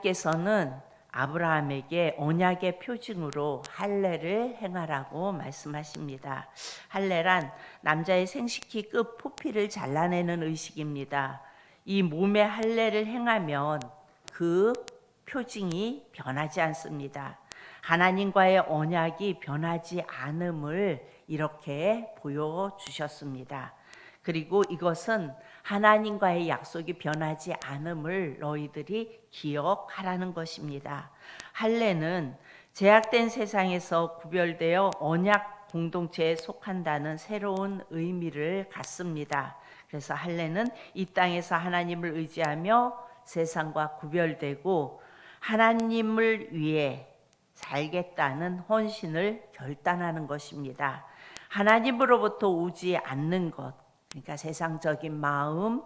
께서는 아브라함에게 언약의 표징으로 할례를 행하라고 말씀하십니다. 할례란 남자의 생식기 끝 포피를 잘라내는 의식입니다. 이 몸에 할례를 행하면 그 표징이 변하지 않습니다. 하나님과의 언약이 변하지 않음을 이렇게 보여주셨습니다. 그리고 이것은 하나님과의 약속이 변하지 않음을 너희들이 기억하라는 것입니다. 할례는 제약된 세상에서 구별되어 언약 공동체에 속한다는 새로운 의미를 갖습니다. 그래서 할례는 이 땅에서 하나님을 의지하며 세상과 구별되고 하나님을 위해 살겠다는 헌신을 결단하는 것입니다. 하나님으로부터 오지 않는 것, 그러니까 세상적인 마음,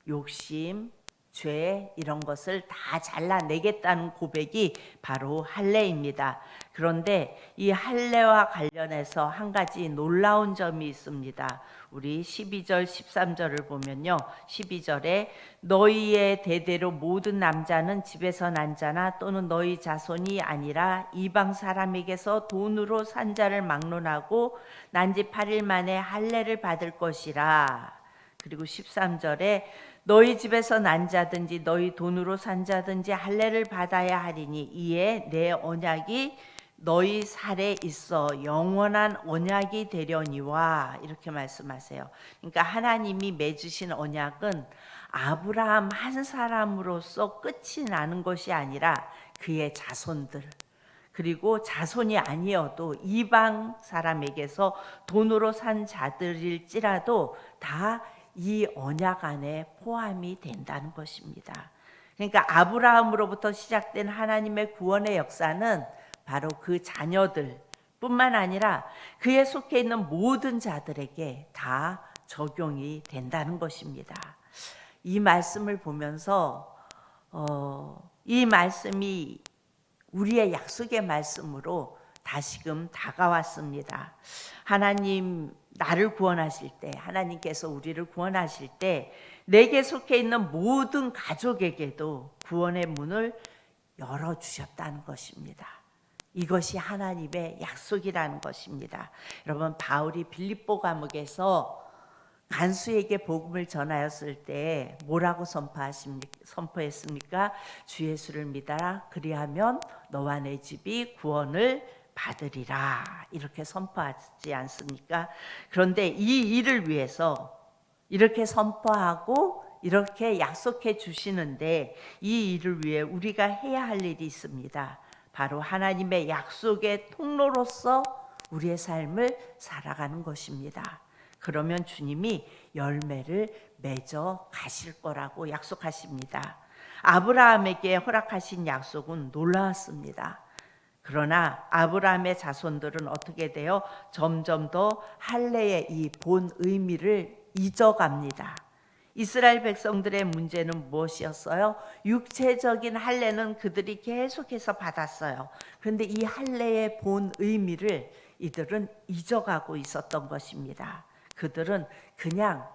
욕심, 죄 이런 것을 다 잘라내겠다는 고백이 바로 할례입니다. 그런데 이 할례와 관련해서 한 가지 놀라운 점이 있습니다. 우리 12절 13절을 보면요. 12절에 너희의 대대로 모든 남자는 집에서 난 자나 또는 너희 자손이 아니라 이방 사람에게서 돈으로 산 자를 막론하고 난 지 8일 만에 할례를 받을 것이라. 그리고 13절에 너희 집에서 난 자든지 너희 돈으로 산 자든지 할례를 받아야 하리니 이에 내 언약이 너희 살에 있어 영원한 언약이 되려니와. 이렇게 말씀하세요. 그러니까 하나님이 맺으신 언약은 아브라함 한 사람으로서 끝이 나는 것이 아니라 그의 자손들, 그리고 자손이 아니어도 이방 사람에게서 돈으로 산 자들일지라도 다 이 언약 안에 포함이 된다는 것입니다. 그러니까 아브라함으로부터 시작된 하나님의 구원의 역사는 바로 그 자녀들 뿐만 아니라 그에 속해 있는 모든 자들에게 다 적용이 된다는 것입니다. 이 말씀을 보면서 이 말씀이 우리의 약속의 말씀으로 다시금 다가왔습니다. 하나님 나를 구원하실 때, 하나님께서 우리를 구원하실 때 내게 속해 있는 모든 가족에게도 구원의 문을 열어주셨다는 것입니다. 이것이 하나님의 약속이라는 것입니다. 여러분, 바울이 빌립보 감옥에서 간수에게 복음을 전하였을 때 뭐라고 선포했습니까? 주 예수를 믿어라. 그리하면 너와 내 집이 구원을 받으리라. 이렇게 선포하지 않습니까? 그런데 이 일을 위해서 이렇게 선포하고 이렇게 약속해 주시는데 이 일을 위해 우리가 해야 할 일이 있습니다. 바로 하나님의 약속의 통로로서 우리의 삶을 살아가는 것입니다. 그러면 주님이 열매를 맺어 가실 거라고 약속하십니다. 아브라함에게 허락하신 약속은 놀라웠습니다. 그러나 아브라함의 자손들은 어떻게 돼요? 점점 더 할례의 이 본 의미를 잊어갑니다. 이스라엘 백성들의 문제는 무엇이었어요? 육체적인 할례는 그들이 계속해서 받았어요. 그런데 이 할례의 본 의미를 이들은 잊어가고 있었던 것입니다. 그들은 그냥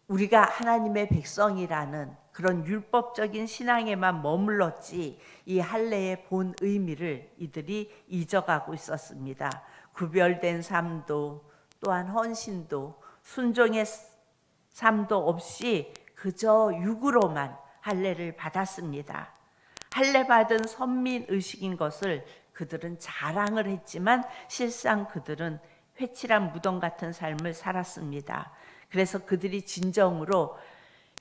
우리가 하나님의 백성이라는 그런 율법적인 신앙에만 머물렀지 이 할례의 본 의미를 이들이 잊어가고 있었습니다. 구별된 삶도 또한 헌신도 순종의 삶도 없이 그저 육으로만 할례를 받았습니다. 할례 받은 선민 의식인 것을 그들은 자랑을 했지만 실상 그들은 회칠한 무덤 같은 삶을 살았습니다. 그래서 그들이 진정으로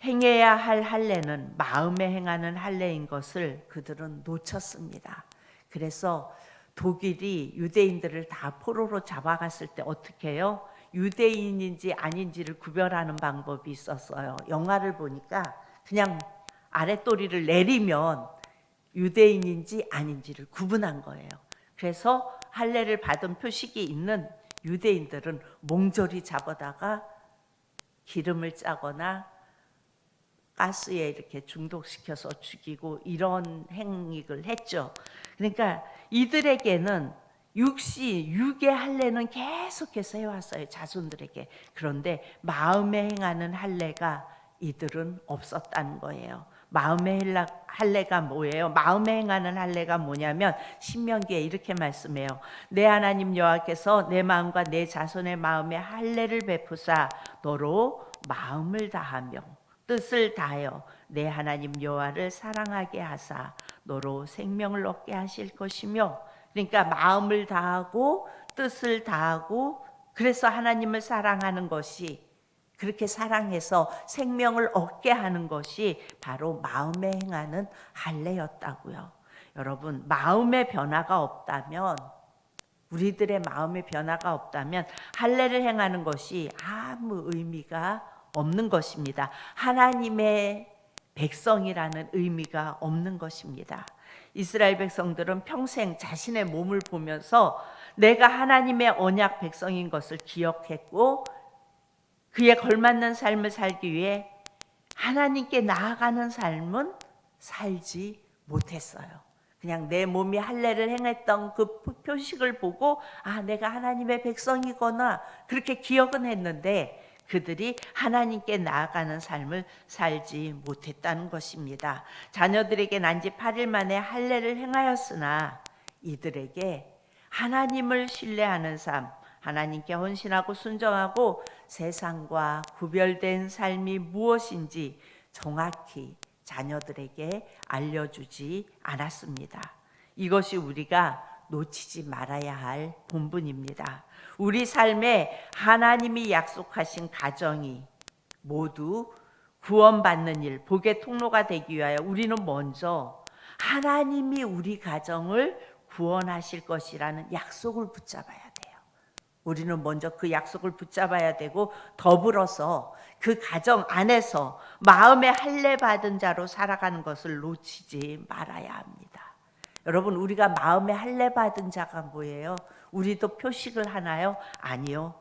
행해야 할 할례는 마음에 행하는 할례인 것을 그들은 놓쳤습니다. 그래서 독일이 유대인들을 다 포로로 잡아갔을 때 어떻게 해요? 유대인인지 아닌지를 구별하는 방법이 있었어요. 영화를 보니까 그냥 아랫도리를 내리면 유대인인지 아닌지를 구분한 거예요. 그래서 할례를 받은 표식이 있는 유대인들은 몽졸이 잡아다가 기름을 짜거나 가스에 이렇게 중독시켜서 죽이고 이런 행위를 했죠. 그러니까 이들에게는 육의 할례는 계속해서 해왔어요. 자손들에게. 그런데 마음에 행하는 할례가 이들은 없었다는 거예요. 마음의 할례가 뭐예요? 마음에 행하는 할례가 뭐냐면 신명기에 이렇게 말씀해요. 내 하나님 여호와께서 내 마음과 내 자손의 마음에 할례를 베푸사 너로 마음을 다하며 뜻을 다하여 내 하나님 여호와를 사랑하게 하사 너로 생명을 얻게 하실 것이며, 그러니까 마음을 다하고 뜻을 다하고, 그래서 하나님을 사랑하는 것이, 그렇게 사랑해서 생명을 얻게 하는 것이 바로 마음에 행하는 할례였다고요. 여러분, 마음의 변화가 없다면, 우리들의 마음의 변화가 없다면 할례를 행하는 것이 아무 의미가 없는 것입니다. 하나님의 백성이라는 의미가 없는 것입니다. 이스라엘 백성들은 평생 자신의 몸을 보면서 내가 하나님의 언약 백성인 것을 기억했고, 그에 걸맞는 삶을 살기 위해 하나님께 나아가는 삶은 살지 못했어요. 그냥 내 몸이 할례를 행했던 그 표식을 보고 내가 하나님의 백성이구나 그렇게 기억은 했는데, 그들이 하나님께 나아가는 삶을 살지 못했다는 것입니다. 자녀들에게 난 지 8일 만에 할례를 행하였으나 이들에게 하나님을 신뢰하는 삶, 하나님께 헌신하고 순종하고 세상과 구별된 삶이 무엇인지 정확히 자녀들에게 알려주지 않았습니다. 이것이 우리가 놓치지 말아야 할 본분입니다. 우리 삶에 하나님이 약속하신 가정이 모두 구원받는 일, 복의 통로가 되기 위하여 우리는 먼저 하나님이 우리 가정을 구원하실 것이라는 약속을 붙잡아야 돼요. 우리는 먼저 그 약속을 붙잡아야 되고, 더불어서 그 가정 안에서 마음의 할례 받은 자로 살아가는 것을 놓치지 말아야 합니다. 여러분, 우리가 마음의 할례 받은 자가 뭐예요? 우리도 표식을 하나요? 아니요.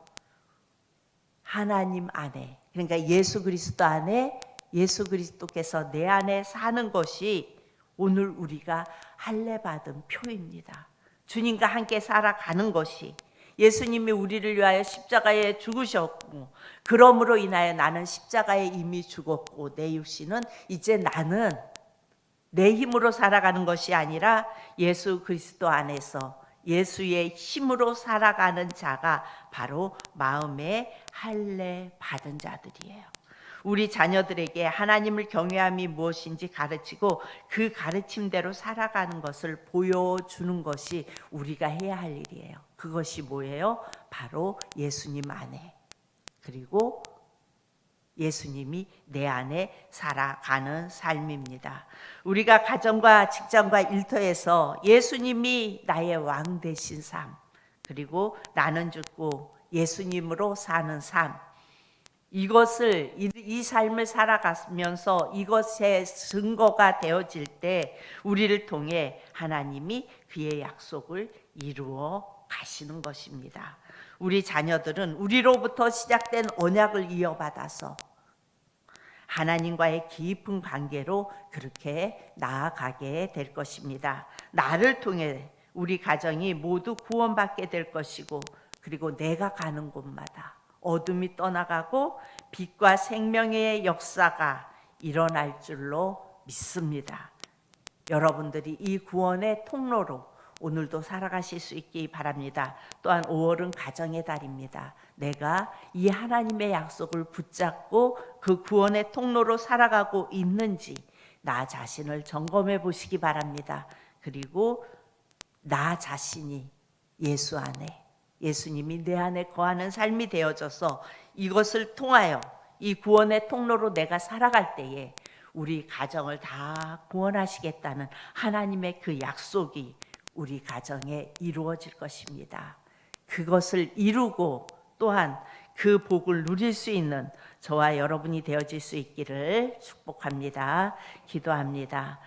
하나님 안에, 그러니까 예수 그리스도 안에, 예수 그리스도께서 내 안에 사는 것이 오늘 우리가 할례 받은 표입니다. 주님과 함께 살아가는 것이, 예수님이 우리를 위하여 십자가에 죽으셨고, 그러므로 인하여 나는 십자가에 이미 죽었고, 내 육신은 이제 나는 내 힘으로 살아가는 것이 아니라 예수 그리스도 안에서 예수의 힘으로 살아가는 자가 바로 마음의 할례 받은 자들이에요. 우리 자녀들에게 하나님을 경외함이 무엇인지 가르치고 그 가르침대로 살아가는 것을 보여주는 것이 우리가 해야 할 일이에요. 그것이 뭐예요? 바로 예수님 안에, 그리고 예수님이 내 안에 살아가는 삶입니다. 우리가 가정과 직장과 일터에서 예수님이 나의 왕 되신 삶, 그리고 나는 죽고 예수님으로 사는 삶, 이것을, 이 삶을 살아가면서 이것의 증거가 되어질 때 우리를 통해 하나님이 그의 약속을 이루어 가시는 것입니다. 우리 자녀들은 우리로부터 시작된 언약을 이어받아서 하나님과의 깊은 관계로 그렇게 나아가게 될 것입니다. 나를 통해 우리 가정이 모두 구원받게 될 것이고, 그리고 내가 가는 곳마다 어둠이 떠나가고 빛과 생명의 역사가 일어날 줄로 믿습니다. 여러분들이 이 구원의 통로로 오늘도 살아가실 수 있기 바랍니다. 또한 5월은 가정의 달입니다. 내가 이 하나님의 약속을 붙잡고 그 구원의 통로로 살아가고 있는지 나 자신을 점검해 보시기 바랍니다. 그리고 나 자신이 예수 안에, 예수님이 내 안에 거하는 삶이 되어져서 이것을 통하여 이 구원의 통로로 내가 살아갈 때에 우리 가정을 다 구원하시겠다는 하나님의 그 약속이 우리 가정에 이루어질 것입니다. 그것을 이루고 또한 그 복을 누릴 수 있는 저와 여러분이 되어질 수 있기를 축복합니다. 기도합니다.